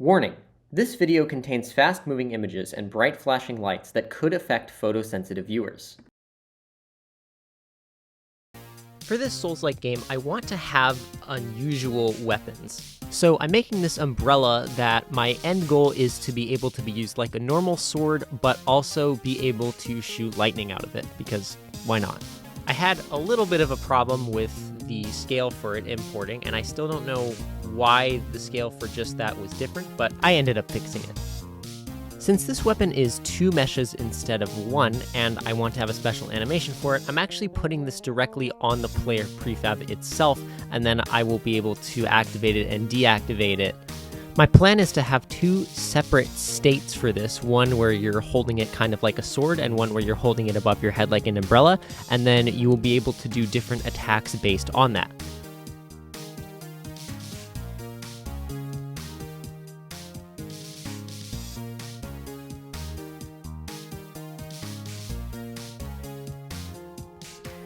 Warning: this video contains fast-moving images and bright flashing lights that could affect photosensitive viewers. For this Souls-like game, I want to have unusual weapons. So I'm making this umbrella that my end goal is to be able to be used like a normal sword, but also be able to shoot lightning out of it, because why not? I had a little bit of a problem with the scale for it importing, and I still don't know why the scale for just that was different, but I ended up fixing it. Since this weapon is 2 meshes instead of 1, and I want to have a special animation for it, I'm actually putting this directly on the player prefab itself, and then I will be able to activate it and deactivate it. My plan is to have 2 separate states for this, one where you're holding it kind of like a sword, and one where you're holding it above your head like an umbrella, and then you will be able to do different attacks based on that.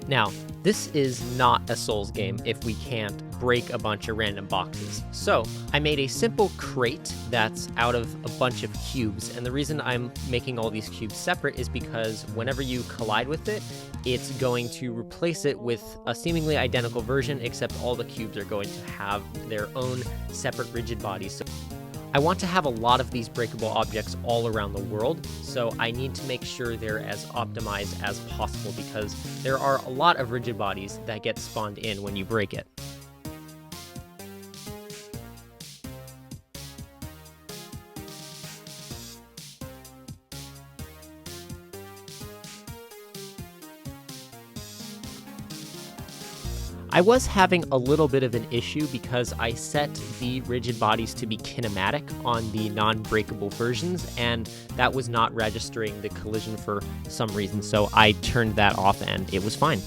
Now, this is not a Souls game if we can't break a bunch of random boxes. So, I made a simple crate that's out of a bunch of cubes, and the reason I'm making all these cubes separate is because whenever you collide with it, it's going to replace it with a seemingly identical version, except all the cubes are going to have their own separate rigid bodies. So I want to have a lot of these breakable objects all around the world, so I need to make sure they're as optimized as possible because there are a lot of rigid bodies that get spawned in when you break it. I was having a little bit of an issue because I set the rigid bodies to be kinematic on the non-breakable versions, and that was not registering the collision for some reason, so I turned that off and it was fine.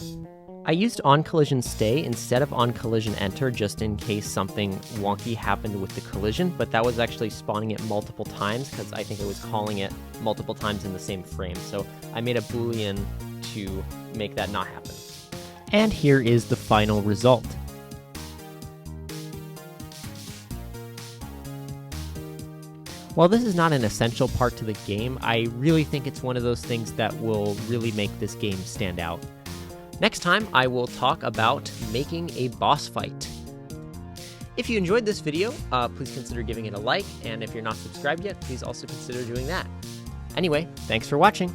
I used on-collision stay instead of on-collision enter just in case something wonky happened with the collision, but that was actually spawning it multiple times because I think it was calling it multiple times in the same frame, so I made a boolean to make that not happen. And here is the final result. While this is not an essential part to the game, I really think it's one of those things that will really make this game stand out. Next time, I will talk about making a boss fight. If you enjoyed this video, please consider giving it a like, and if you're not subscribed yet, please also consider doing that. Anyway, thanks for watching.